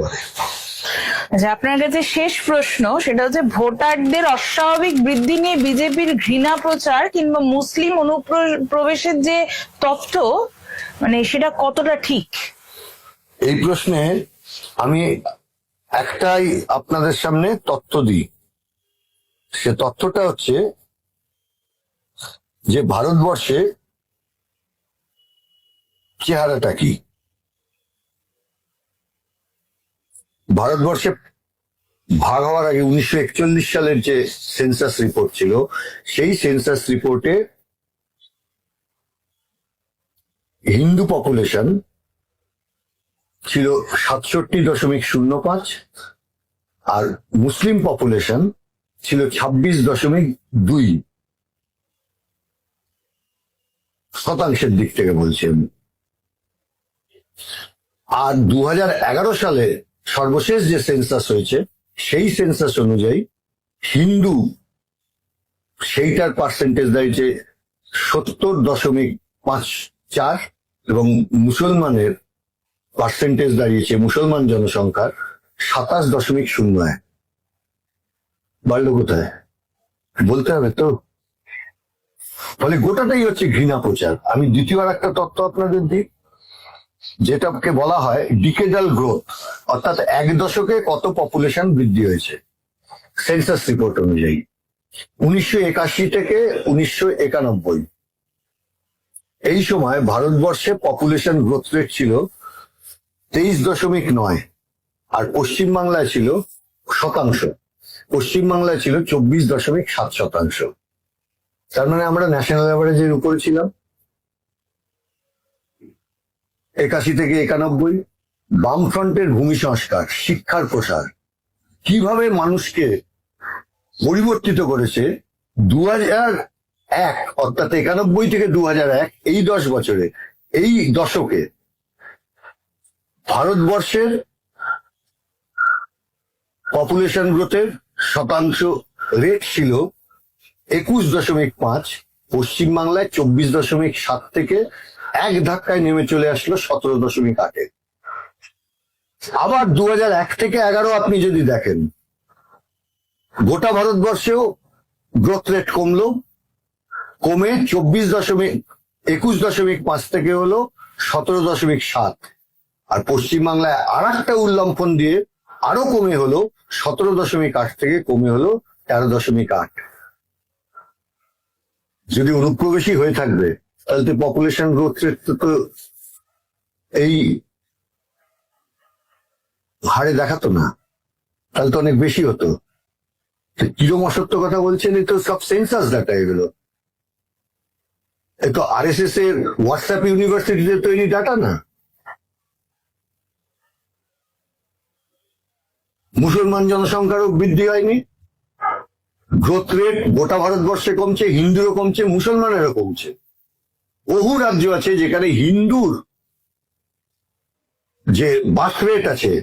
পারে। আচ্ছা, আপনার কাছে শেষ প্রশ্ন, সেটা হচ্ছে ভোটারদের অস্বাভাবিক বৃদ্ধি নিয়ে বিজেপির ঘৃণা প্রচার কিংবা মুসলিম অনুপ্রবেশের যে তথ্য, মানে সেটা কতটা ঠিক? এই প্রশ্নে আমি একটাই আপনাদের সামনে তথ্য দিই। সে তথ্যটা হচ্ছে যে ভারতবর্ষে চেহারাটা কি। ভারতবর্ষে ভাগ হওয়ার আগে 1941 সালের যে সেন্সাস রিপোর্ট ছিল, সেই সেন্সাস রিপোর্টে হিন্দু পপুলেশন ছিল 67.05 আর মুসলিম পপুলেশন ছিল 26.2 শতাংশের দিক থেকে বলছি আমি। আর 2011 সালে সর্বশেষ যে সেন্সাস হয়েছে, সেই সেন্সাস অনুযায়ী হিন্দু সেইটার পার্সেন্টেজ দাঁড়িয়েছে 70.54 এবং মুসলমানের পার্সেন্টেজ দাঁড়িয়েছে, মুসলমান জনসংখ্যার 27.01। বাড়লো কোথায় বলতে হবে তো। ফলে গোটাটাই হচ্ছে ঘৃণা প্রচার। আমি দ্বিতীয় আর একটা তথ্য আপনাদের দিই, যেটাকে বলা হয় ডিকেডাল গ্রোথ, অর্থাৎ এক দশকে কত পপুলেশন বৃদ্ধি হয়েছে সেন্সাস রিপোর্ট অনুযায়ী। 1981 থেকে 1991 এই সময় ভারতবর্ষে পপুলেশন গ্রোথ রেট ছিল 23.9 আর পশ্চিমবাংলায় ছিল শতাংশ, পশ্চিমবাংলায় ছিল 24.7%। তার মানে আমরা ন্যাশনাল অ্যাভারেজের উপরে ছিলাম। 81 থেকে 91 বামফ্রন্টের ভূমি সংস্কার, শিক্ষার প্রসার কিভাবে মানুষকে পরিবর্তিত করেছে। 2001 অর্থাৎ 91 থেকে 2001 এই 10 বছরে, এই দশকে ভারতবর্ষের পপুলেশন গ্রোথের শতাংশ রেট ছিল 21.5, পশ্চিমবাংলায় 24.7 থেকে এক ধাক্কায় নেমে চলে আসলো 17.8। আবার 2001 থেকে 11 আপনি যদি দেখেন, গোটা ভারতবর্ষেও গ্রোথ রেট কমলো, কমে 21.5 থেকে হলো 17.7। আর পশ্চিমবাংলায় আর একটা উল্লম্ফন দিয়ে আরো কমে হলো 17.8 থেকে কমে হলো 13.8। যদি অনুপ্রবেশী হয়ে থাকবে তাহলে তো পপুলেশন গ্রোথ রেট তো এই হারে দেখাতো না, তাহলে তো অনেক বেশি হতো। কিরম অসত্য কথা বলছেন, এই তো সব সেন্সাস ডাটা, এগুলো এই তো RSS এর হোয়াটসঅ্যাপ ইউনিভার্সিটিতে তৈরি ডাটা না। মুসলমান জনসংখ্যারও বৃদ্ধি হয়নি, গ্রোথ রেট গোটা ভারতবর্ষে কমছে, হিন্দুরও কমছে, মুসলমানেরও কমছে। বহু রাজ্য আছে যেখানে হিন্দুর যে বার্থ রেট আছে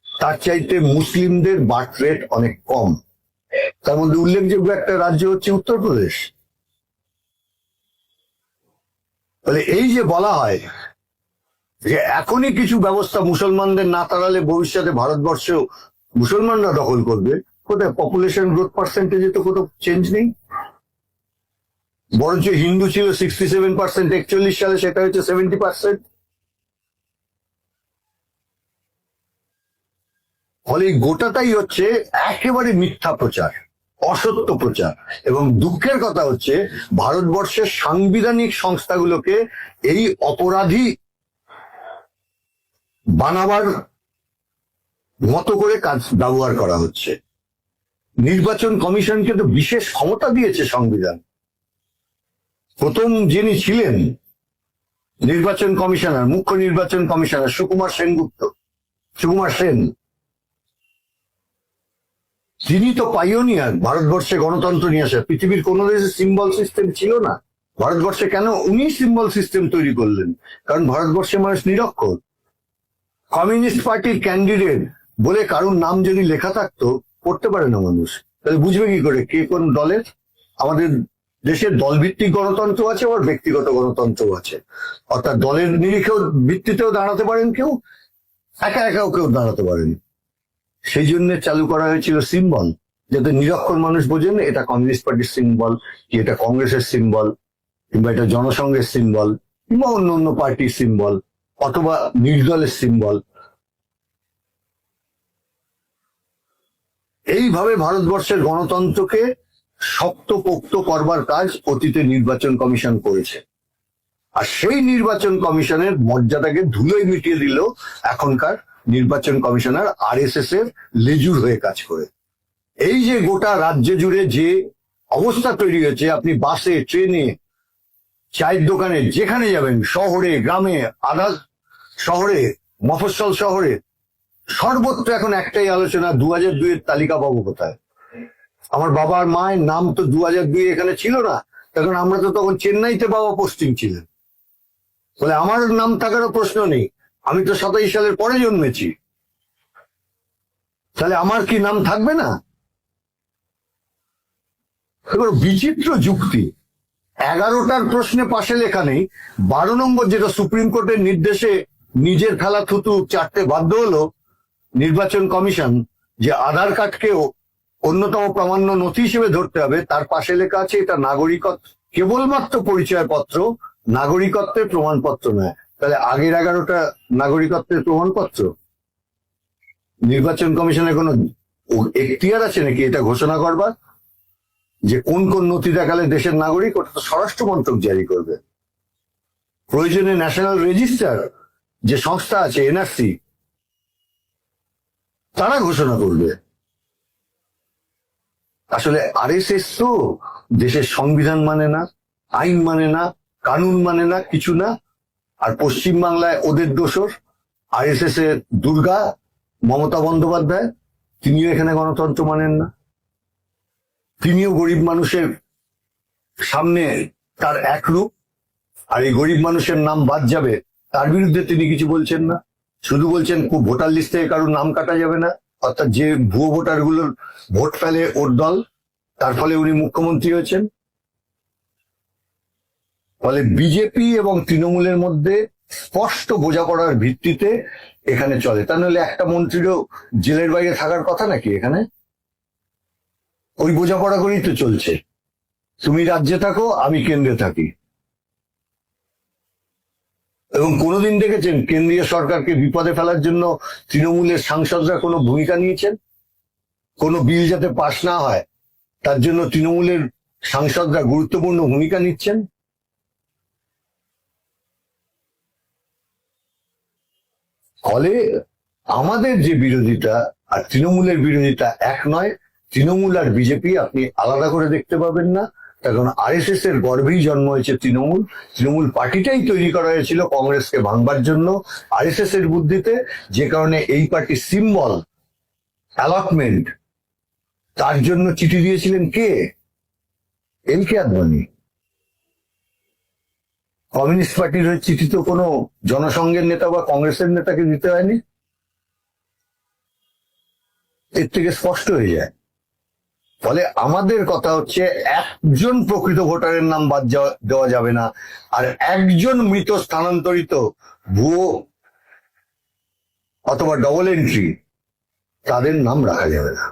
তার চাইতে মুসলিমদের বার্থ রেট অনেক কম। তার মধ্যে উল্লেখযোগ্য একটা রাজ্য হচ্ছে উত্তরপ্রদেশ। তাহলে এই যে বলা হয় যে এখনই কিছু ব্যবস্থা মুসলমানদের না তাড়ালে ভবিষ্যতে ভারতবর্ষেও মুসলমানরা দখল করবে, কোথায় পপুলেশন গ্রোথ পার্সেন্টেজে তো কোনো চেঞ্জ নেই। বরঞ্চ হিন্দু ছিল 67%, 41 সালে সেটা হচ্ছে 70%। ফলে গোটাটাই হচ্ছে একেবারে মিথ্যা প্রচার, অসত্য প্রচার। এবং দুঃখের কথা হচ্ছে ভারতবর্ষের সাংবিধানিক সংস্থাগুলোকে এই অপরাধী বানাবার মতো করে কাজ ব্যবহার করা হচ্ছে। নির্বাচন কমিশনকে তো বিশেষ ক্ষমতা দিয়েছে সংবিধান। প্রথম যিনি ছিলেন নির্বাচন কমিশনার, মুখ্য নির্বাচন কমিশনার সুকুমার সেন, তিনি তো পাইওনিয়ার ভারতবর্ষে গণতন্ত্র নিয়ে আসা। পৃথিবীর কোন দেশে সিম্বল সিস্টেম ছিল না, ভারতবর্ষে কেন উনি সিম্বল সিস্টেম তৈরি করলেন? কারণ ভারতবর্ষে মানুষ নিরক্ষর। কমিউনিস্ট পার্টির ক্যান্ডিডেট বলে কারোর নাম যদি লেখা থাকতো, পড়তে পারে না মানুষ, তাহলে বুঝবে কি করে কে কোন দলের? আমাদের দেশের দলভিত্তিক গণতন্ত্র আছে, আবার ব্যক্তিগত গণতন্ত্র আছে। অর্থাৎ দলের নিরিখেও ভিত্তিতেও দাঁড়াতে পারেন কেউ, একা একাও কেউ দাঁড়াতে পারেন। সেই জন্য চালু করা হয়েছিল সিম্বল, যাতে নিরক্ষর মানুষ বোঝেন এটা কমিউনিস্ট পার্টির সিম্বল, কি এটা কংগ্রেসের সিম্বল, কিংবা এটা জনসংঘের সিম্বল, কিংবা অন্য অন্য পার্টির সিম্বল, অথবা নির্দলের সিম্বল। এইভাবে ভারতবর্ষের গণতন্ত্রকে শক্তপোক্ত করবার কাজ অতীতে নির্বাচন কমিশন করেছে। আর সেই নির্বাচন কমিশনের মর্যাদাকে ধুলোয় মিটিয়ে দিল এখনকার নির্বাচন কমিশনার আরএসএস এর লেজুর হয়ে কাজ করে। এই যে গোটা রাজ্য জুড়ে যে অবস্থা তৈরি হয়েছে, আপনি বাসে, ট্রেনে, চায়ের দোকানে, যেখানে যাবেন, শহরে, গ্রামে, আধা শহরে, মফস্বল শহরে, সর্বত্র এখন একটাই আলোচনা, 2002 এর তালিকা পাবো কোথায়। আমার বাবার মায়ের নাম তো 2002 এখানে ছিল না, তখন আমরা তো তখন চেন্নাইতে বাবা পোস্টিং ছিলেন, বলে আমার নাম থাকারও প্রশ্ন নেই, আমি তো 27 সালের পরে জন্মেছি, তাহলে আমার কি নাম থাকবে না? এবার বিচিত্র যুক্তি। 11টার প্রশ্নে পাশে লেখা নেই, 12 নম্বর যেটা সুপ্রিম কোর্টের নির্দেশে নিজের খেলা থুতু চাটতে বাধ্য হলো নির্বাচন কমিশন, যে আধার কার্ডকেও অন্যতম প্রামাণ্য নথি হিসেবে ধরতে হবে, তার পাশে লেখা আছে এটা নাগরিকত্ব, কেবলমাত্র পরিচয়পত্র, নাগরিকত্বের প্রমাণপত্র নয়। তাহলে আগের 11টা নাগরিকত্বের প্রমাণপত্র? নির্বাচন কমিশনের কোনো এখতিয়ার আছে নাকি এটা ঘোষণা করবার, যে কোন কোন নথি দেখালে দেশের নাগরিক? ওটা তো স্বরাষ্ট্র মন্ত্রক জারি করবে। প্রয়োজনে ন্যাশনাল রেজিস্টার যে সংস্থা আছে, এনআরসি, তারা ঘোষণা করবে। আসলে আরএসএস তো দেশের সংবিধান মানে না, আইন মানে না, কানুন মানে না, কিছু না। আর পশ্চিম বাংলায় ওদের দোসর আরএসএস এর দুর্গা মমতা বন্দ্যোপাধ্যায়, তিনিও এখানে গণতন্ত্র মানেন না। তিনিও গরিব মানুষের সামনে তার এক রূপ, আর এই গরিব মানুষের নাম বাদ যাবে তার বিরুদ্ধে তিনি কিছু বলছেন না, শুধু বলছেন ভোটার লিস্ট থেকে কারোর নাম কাটা যাবে না, অর্থাৎ যে ভুয়ো ভোটার গুলোর ভোট ফেলে ওর দল, তার ফলে উনি মুখ্যমন্ত্রী হয়েছেন। ফলে বিজেপি এবং তৃণমূলের মধ্যে স্পষ্ট বোঝাপড়ার ভিত্তিতে এখানে চলে। তা নাহলে একটা মন্ত্রীরও জেলের বাইরে থাকার কথা নাকি এখানে? ওই বোঝাপড়া করেই তো চলছে, তুমি রাজ্যে থাকো, আমি কেন্দ্রে থাকি। এবং কোনোদিন দেখেছেন কেন্দ্রীয় সরকারকে বিপদে ফেলার জন্য তৃণমূলের সাংসদরা কোনো ভূমিকা নিয়েছেন? কোনো বিল যাতে পাশ না হয় তার জন্য তৃণমূলের সাংসদরা গুরুত্বপূর্ণ ভূমিকা নিচ্ছেন? ফলে আমাদের যে বিরোধিতা আর তৃণমূলের বিরোধিতা এক নয়। তৃণমূল আর বিজেপি আপনি আলাদা করে দেখতে পাবেন না, কারণ আরএসএস এর গর্ভেই জন্ম হয়েছে তৃণমূল। তৃণমূল পার্টিটাই তৈরি করা হয়েছিল কংগ্রেসকে ভাঙবার জন্য আরএসএস এর বুদ্ধিতে, যে কারণে এই পার্টির সিম্বল অ্যালটমেন্ট তার জন্য চিঠি দিয়েছিলেন কে? এল.কে. আদবানি। কমিউনিস্ট পার্টির হয়ে চিঠি তো কোনো জনসংঘের নেতা বা কংগ্রেসের নেতাকে দিতে হয়নি। এর থেকে স্পষ্ট হয়ে যায়। ফলে আমাদের কথা হচ্ছে, একজন প্রকৃত ভোটারের নাম বাদ দেওয়া যাবে না, আর একজন মৃত স্থানান্তরিত ভুয়ো অথবা ডবল এন্ট্রি তাদের নাম রাখা যাবে না।